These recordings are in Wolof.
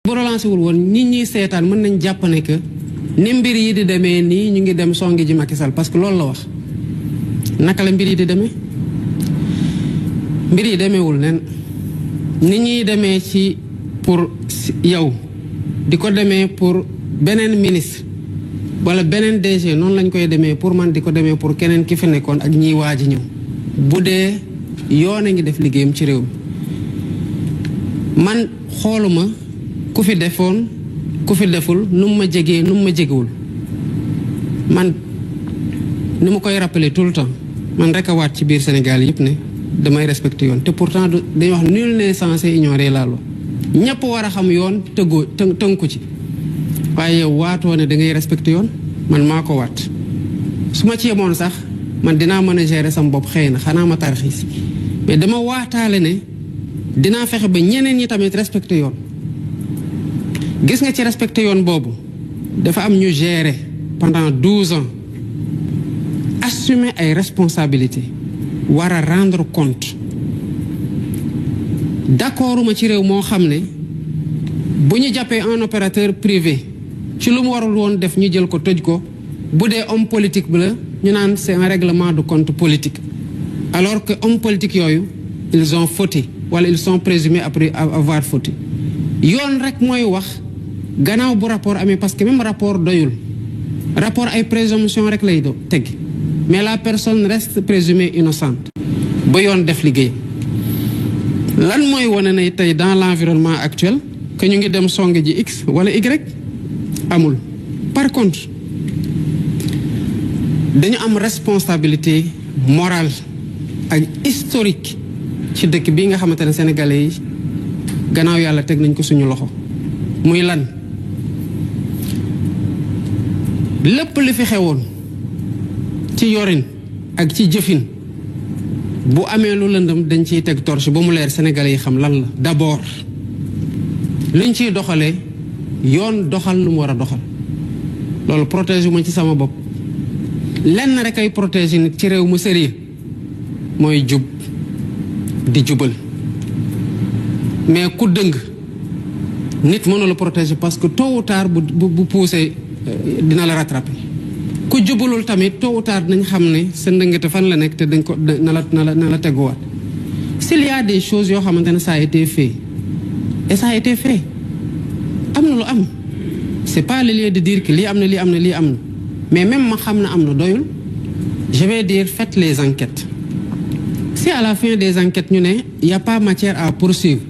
bu relancé wul woon nit ñi seetaan mën nañ jàpp ne que ni mbir yi di demee nii ñu ngi dem songi ji Macky Sall parce que loolu la wax naka la mbir yi di demee mbir yi demeewul nen nit ñi demee ci pour yow di ko demee pour beneen ministre wala beneen DG noonu lañ koy demee pour man di ko demee pour keneen ki fi nekkoon ak ñiy waaj ñëw bu dee yoon a ngi def liggéeyam ci réew mi man xooluma ku fi defoon ku fi deful nu mu ma jegee nu mu ma jegewul man ni ma koy rappeler tout le temps man rek a waat ci biir Sénégal yëpp ne damay respecter yoon te pourtant dañuy wax nul n'est censé ignorer la loi ñëpp war a xam yoon tënku ci waaye yow waatoo ne da ngay respecter yoon man maa ko waat su ma ci yemoon sax man dinaa mën a gérer sama bopp xëy na xanaa ma tarxiis mais dama waataale ne dinaa fexe ba ñeneen ñi tamit respecter yoon gis nga ci respecter yoon boobu dafa am ñu gérer pendant 12 ans assumer ay responsabilités war a rendre compte d'accorduma ci réew moo xam ne bu ñu jàppee un opérateur privé ci lu mu warul woon def ñu jël ko tëj ko bu dee homme politique bi la ñu naan c'est un règlement de compte politique alors que homme politique yooyu ils ont fauté wala ils sont présumés après avoir fauté yoon rek mooy wax gannaaw bu rapport amee parce que même rapport doyul rapport ay présomption rek lay do teg mais la personne reste présumée innocente ba yoon def liggéey lan mooy wane ne tey dans l'environnement actuel que ñu ngi dem song ji X wala Y amul par contre dañu am responsabilité morale ak historique ci dëkk bii nga xamante ne sénégalais yi gannaaw yàlla teg nañ ko suñu loxo muy lan lépp li fi xewoon ci yorin ak ci jëfin bu amee lu lëndëm dañ ciy teg torche ba mu leer sénégalais yi xam lan la d'abord liñ ciy doxalee yoon doxal lu mu war a doxal loolu protéger ma ci sama bopp lenn rek ay protéger nit ci réew mu sérieux mooy jub di jubal mais ku dëng nit mënu la protéger parce que tôt ou tard bu poussé dina la rattraper ku jubalul tamit tôt ou tard dinañ xam ne sa ndëngate fan la nekk te dañ ko na la teguwaat s'il y a des choses yoo xamante ne ça a été fait et ça a été fait am na lu am c'est pas le lieu de dire que lii am na lii am na lii am na mais même ma xam na am na doyul je vais dire faites les enquêtes si à la fin des enquêtes ñu ne y a pas matière à poursuivre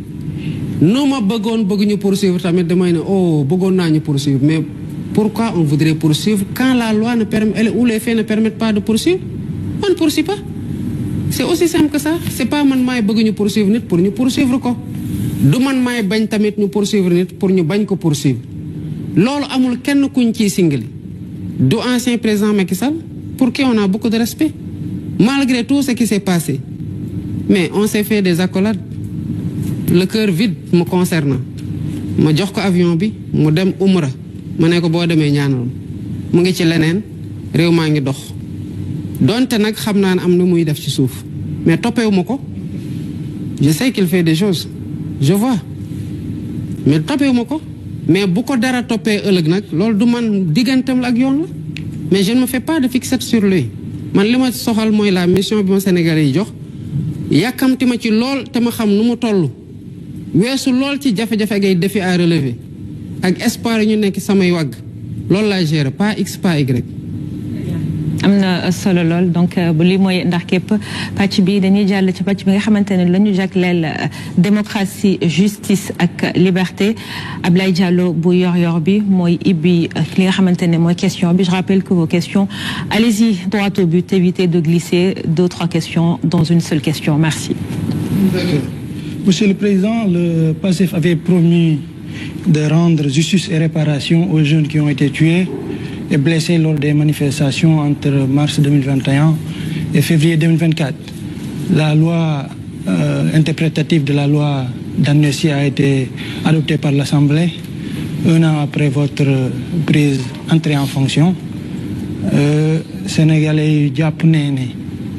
nu ma bëgg ñu poursuivre tamit damay ne oh bëggoon naa ñu poursuivre mais pourquoi on voudrait poursuivre quand la loi ne permet ou les faits ne permettent pas de poursuivre on ne poursuit pas c'est aussi simple que ça c'est pas man maay bëgg ñu poursuivre nit pour ñu poursuivre ko du man maay bañ tamit ñu poursuivre nit pour ñu bañ ko poursuivre loolu amul kenn kuñ ciy singali du ancien président Macky Sall pour qui on a beaucoup de respect malgré tout ce qui s'est passé mais on s'est fait des accolades le cœur vide me concernant ma jox ko avion bi mu dem umra ma ne ko boo demee ñaanal mu ngi ci leneen réew maa ngi dox donte nag xam naa ne am na muy def ci suuf mais toppewu ma ko je sais qu'il fait des choses je vois mais toppewu ma ko mais bu ko dara toppee ëllëg nag loolu du man digganteem la ak yoon la mais je ne me fais pas de fixette sur lui man li ma soxal mooy la mission bi ma Sénégalais yi jox yàkkamti ma ci lool te ma xam nu mu toll weesu lool ci jafe-jafe ngay défi à relever ak espoir yi ñu nekk samay wagg loolu laa gérer pas X pas Y. am na solo lool donc bu lii mooy ndax képp pàcc bi dañuy jàll ci pàcc bi nga xamante ne la ñu jagleel démocratie justice ak liberté Ablaye Diallo bu yor-yor bi mooy ibbi li nga xamante ne mooy question bi je rappelle que vos questions allez-y droit au but évitez de glisser 2-3 questions dans une seule question merci. Monsieur le Président, le PASTEF avait promis de rendre justice et réparation aux jeunes qui ont été tués et blessés lors des manifestations entre mars 2021 et février 2024. La loi interprétative de la loi d'amnistie a été adoptée par l'Assemblée un an après votre entrée en fonction. Sénégalais yi jàpp ne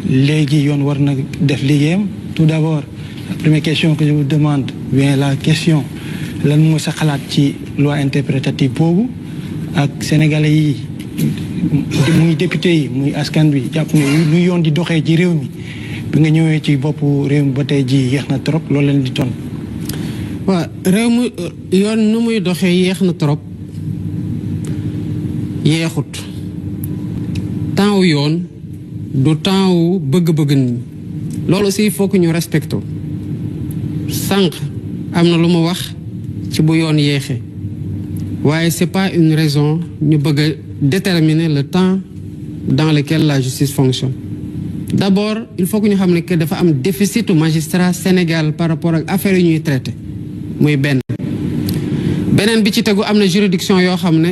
léegi yoon war na def liggéeyam. Tout d'abord, la première question que je vous demande, bien la question lan moo sa xalaat ci loi interprétative boobu ak sénégalais yi muy député yi muy askan bi jàpp ne lu yoon di doxee ci réew mi bi nga ñëwee ci boppu réew mi ba tey ji yéex na trop loolu leen di ton waaw réew mu yoon nu muy doxee yéex na trop yeexut temps wu yoon du temps wu bëgg-bëgg nit ñi loolu aussi il faut que ñu respecté sànq am na lu ma wax ci bu yoon yéexee waaye c'est pas une raison ñu bëgg a déterminer le temps dans lequel la justice fonctionne. D'abord il faut que ñu xam ne que dafa am déficitu magistrat Sénégal par rapport ak affaires yi ñuy traité muy benn bi ci tegu am na juridiction yoo xam ne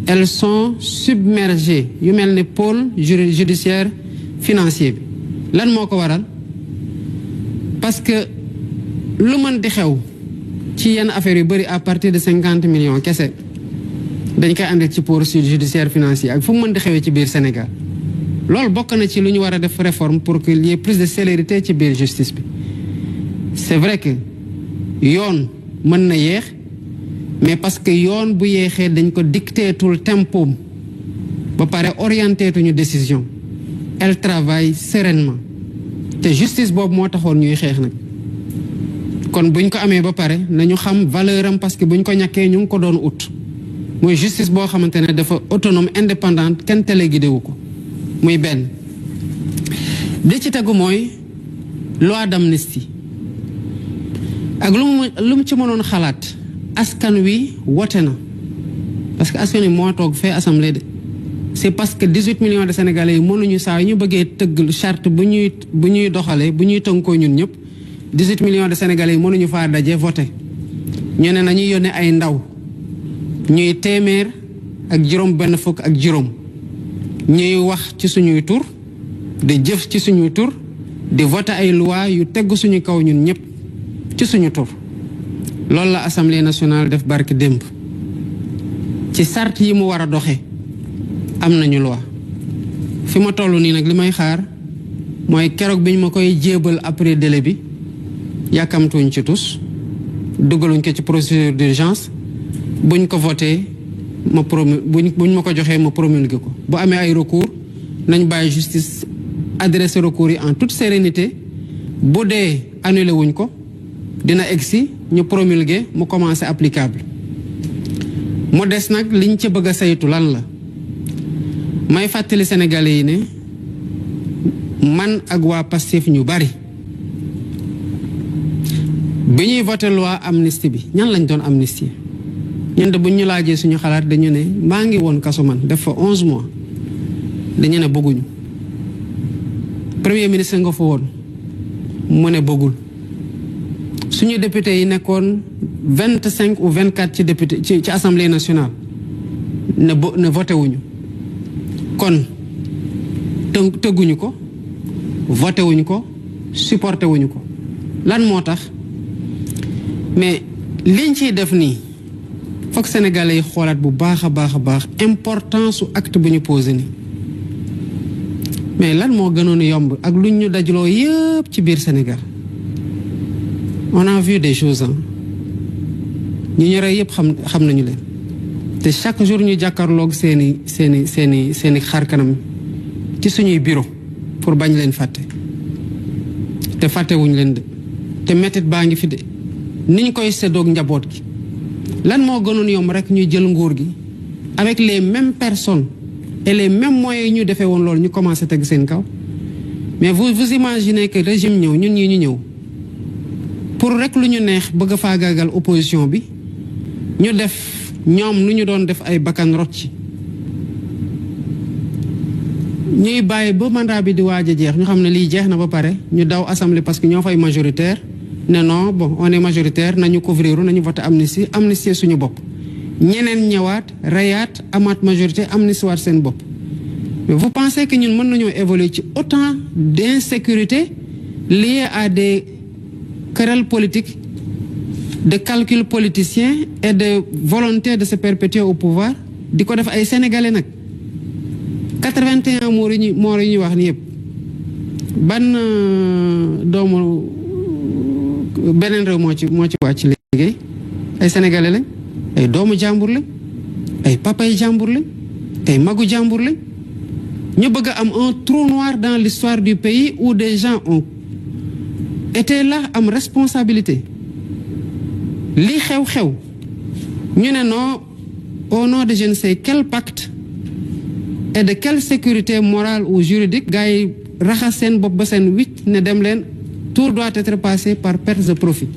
elles sont submergées yu mel ne pôle judiciaire financier bi lan moo ko waral parce que lu mën di xew ci yenn affaires yu bëri à partir de 50 millions kese dañ koy àndal ci pôle judiciaire financier ak fu mu mën di xewee ci biir Sénégal loolu bokk na ci lu ñu war a def réforme pour qu'il y ait plus de célérité ci biir justice bi c'est vrai que yoon mën na yéex mais parce que yoon bu yéexee dañ ko dicteetul tempoom ba pare orienteetuñu décision elle travaille sereinement te justice boobu moo taxoon ñuy xeex nag kon buñ ko amee ba pare nañu xam valeur am parce que buñ ko ñàkkee ñu ngi ko doon ut muy justice boo xamante ne dafa autonome indépendante kenn téléguidé wu ko muy benn di ci tegu mooy loi d'amnistie ak lu mu ci mënoon xalaat askan wi wote na parce que askan wi moo toog fee assemblée de c'est parce que 18 millions de sénégalais yi mënuñu saa yu ñu bëggee tëgg charte bu ñuy doxalee bu ñuy tënkoo ñun ñëpp 18 millions de sénégalais yi mënuñu faa daje voté ñu ne nañuy yónnee ay ndaw ñuy téeméer ak juróom benn fukk ak juróom ñuy wax ci suñuy tur di jëf ci suñuy tur di voté ay loi yu tegg suñu kaw ñun ñëpp ci suñu tur loolu la assemblée nationale def barki démb ci sart yi mu war a doxe am nañu loi fi ma toll nii nag li may xaar mooy keroog bi ñu ma koy jébal après délai bi yàkkamtuñ ci tus dugaluñ ko ci procédure d'urgence buñ ko voté buñ ma ko joxee ma promulgué ko bu amee ay recours nañ bàyyi justice adressé recours yi en toute sérénité bu dee annulé wuñ ko dina egsi ñu promulgué mu commencé applicable mu des nag liñ ca bëgg a saytu lan la may fàttali sénégalais yi ne man ak waa Pastef ñu bari bi ñuy voté loi amnistie bi ñan lañ doon amnistie ñun de buñ ñu laajee suñu xalaat dañu ne maa ngi woon kaso man def fa 11 mois dañu ne bëgguñu premier ministre nga fa woon mu ne bëggul suñu député yi nekkoon 25 ou 24 ci député ci assemblée nationale ne voté wuñu kon tëgguñu ko voté wuñu ko supporté wuñu ko lan moo tax mais liñ ciy def nii foog sénégalais yi xoolaat bu baax a baax importance su acte bu ñu posé nii mais lan moo gënoon yomb ak luñ ñu dajaloo yëpp ci biir Sénégal on a vu des choses ñu ñu rey yëpp xam nañu leen te chaque jour ñu jàkkaarloog seeni xar kanam ci suñuy bureau pour bañ leen fàtte te fàttewuñ leen de te mettit baa ngi fi de niñ koy séddoog njaboot gi lan moo gënoon yomb rek ñuy jël nguur gi avec les mêmes personnes et les mêmes moyens yi ñu defee woon loolu ñu commencé teg seen kaw mais vous imaginez que régime ñëw ñun ñi ñu ñëw pour rek lu ñu neex bëgg a faagaagal opposition bi ñu def ñoom nu ñu doon def ay bakkan rot ci ñuy bàyyi ba mandat bi di waaj a jeex ñu xam ne lii jeex na ba pare ñu daw assemblée parce que ñoo fay majoritaire ne non bon on est majoritaire nañu couvrir nañu voté amnistie suñu bopp ñeneen ñëwaat reyaat amaat majorité amnistie waat seen bopp mais vous pensez que ñun mën nañoo évoluer ci autant d'insécurité liées à des querelles politiques de calculs politiciens et de volonté de se perpétuer au pouvoir di ko def ay sénégalais nag 81 moor yi ñuy wax ni yëpp ban doomu beneen réew moo ci wàcc liggéey ay sénégalais lañ ay doomu jàmbur lañ ay papay jàmbur lañ ay magu jàmbur lañ ñu bëgg a am un trou noir dans l'histoire du pays où des gens ont été là am responsabilité li xew-xew ñu ne non au nom de je ne sais quel pacte et de quelle sécurité morale ou juridique gars yi raxas seen bopp ba seen wicc ne dem leen tout doit être passé par perte de profit